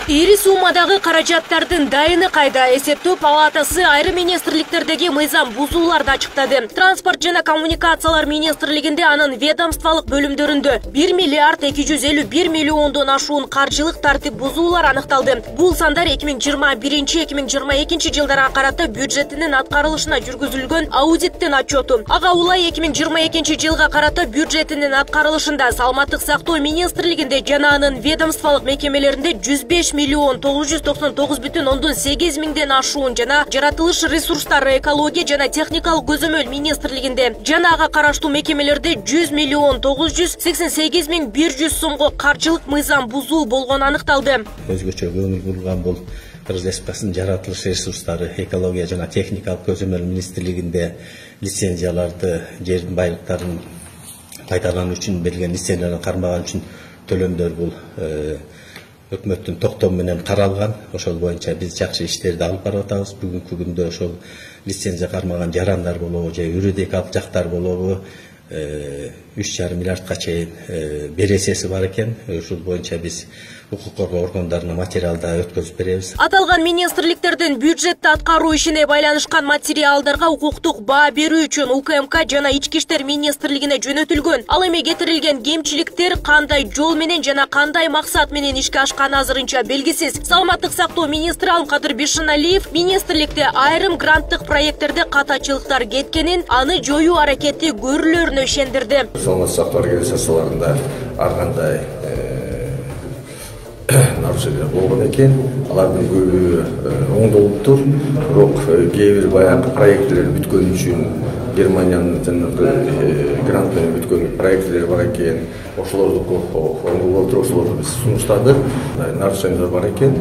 Ири суммадагы каражаттардын дайыны кайда? Эсептөө палатасы айрым министрликтердеги мыйзам бузууларды ачыктады. Транспорт жана коммуникациялар министрлигинде анын ведомстволук бөлүмдөрүндө 1 миллиард 251 миллиондон ашуун каржылык тартип бузуулар аныкталды. Бул сандар 2021-2022 жылдарга карата бюджетинин аткарылышына жүргүзүлгөн аудиттин отчету. Ага улай 2022 жылга карата бюджетинин аткарылышында саламаттык сактоо министрлигинде жана анын ведомстволук мекемелеринде 105 миллион 999,8 миңден ашуун жана жаратылыш ресурстары, экология жана техникалык көзөмөл министрлигинде жана ага караштуу мекемелерде 100 миллион 988,100 сомго каржылык мыйзам бузуу болгону аныкталды. Өзгөчө көңүл бурган бул Кыргыз Республикасынын жаратылыш ресурстары, экология жана техникалык көзөмөл министрлигинде лицензияларды, жердин байлыктарын пайдалануу үчүн берилген лицензияларды кармаган үчүн төлөмдөр бул өкмөттүн токтому менен каралган. Ошол боюнча биз жакшы иштерди алып барып атабыз. Бүгүнкү күндө ошол лицензия кармаган жарандар болобу же юридикалык жактар болобу 3,5 миллиардка чейин бересеси бар экен. Ошол боюнча биз укук коргоо органдарына материалда өткөзүп беребиз. Аталган министрликтердин бюджетти аткаруу ишине байланышкан материалдарга укуктук баа берүү үчүн УКМК жана Ички иштер министрлигине жөнөтүлгөн. Ал эми кетирилген кемчиликтер кандай жол менен жана кандай максат менен ишке ашканы азырынча белгисиз. Саламаттык сактоо министри Алымкадыр Бишеналиев министрликте айрым гранттык проекттерде катачылыктар кеткенин, аны жоюу аракети көрүлөрүнө ишендирди. Саламаттык сактоо организацияларында ар кандай нарушение болгон экен. Алардын көбү оңдолуптур. Бирок кээ бир баягы проекттер бүткөн үчүн Германиянын грант менен бүткөн проекттер бар экен. Ошолорду оңдолуптур, ошолорду биз сунуштадык. Нарушениялар бар экен.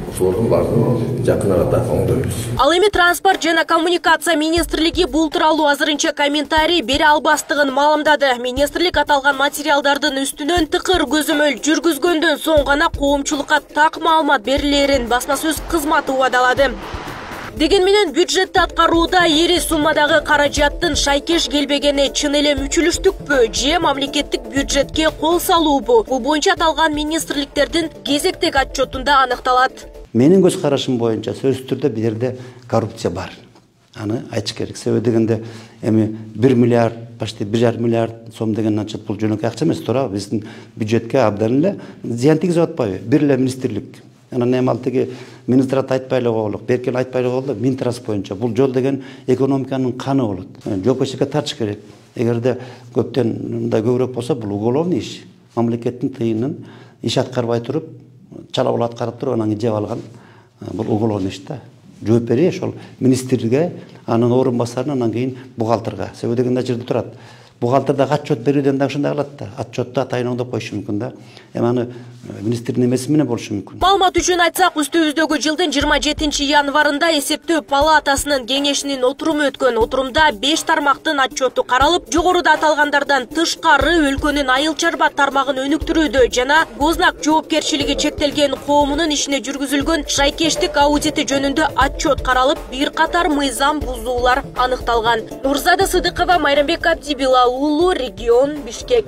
Ошолордун баарын жакын арада оңдойбуз. Ал эми транспорт жана коммуникация министрлиги бул тууралуу азырынча комментарий бере албастыгын маалымдады. Министрлик аталган материалдардын үстүнөн тыкыр көзөмөл жүргүзгөндөн соң гана коомчулукка так маалымат берилерин басма сөз кызматы убадалады. Деген менен бюджетти аткарууда ири суммадагы каражаттын шайкеш келбегени чын эле мүчүлүштүкпү же мамлекеттик бюджетке кол салуубу? Бул боюнча аталган министрликтердин кезектеги отчетунда аныкталат. Менин көз карашым боюнча сөзсүз түрдө бул жерде коррупция бар. Аны айтыш керек. Себеби дегенде эми 1 миллиард, почти 1,5 миллиард сом деген акча бул жөнөкөй акча эмес, туура. Биздин бюджетке абдан эле зыян тийгизип атпайбы? Бир эле министрлик. Анан эми ал тиги министрат айтпай эле коелук, беркен айтпай эле коелук, Минтранс боюнча бул жол деген экономиканын каны болот. Жоопкерчиликке тартыш керек. Эгерде көптөн мындай көбүрөөк болсо бул уголовный иш. Мамлекеттин тыйынын иш аткарбай туруп, чалабыл аткарып туруп анан жеп алган бул уголовный иш да. Жооп бере ошол министрге, анын орун басарына, анан кийин бухгалтерга. Себеби дегенде жерде турат. Бухгалтерда отчет берүүдөн да ошондой кылат да. Отчетто атайын оңдоп коюшу мүмкүн да. Эми аны министрдин эмеси менен болушу мүмкүн. Маалымат үчүн айтсак, үстүбүздөгү жылдын 27 январында эсептөө палатасынын кеңешинин отуруму өткөн. Отурумда 5 тармактын отчету каралып, жогоруда аталгандардан тышкары өлкөнүн айыл чарба тармагын өнүктүрүүдө жана Гознак жоопкерчилиги чектелген коомунун ишине жүргүзүлгөн шайкештик аудити жөнүндө отчет каралып, бир катар мыйзам бузуулар аныкталган. Нурзада Сыдыкова, Майрамбек Абдибилал, Улуу, регион, Бишкек.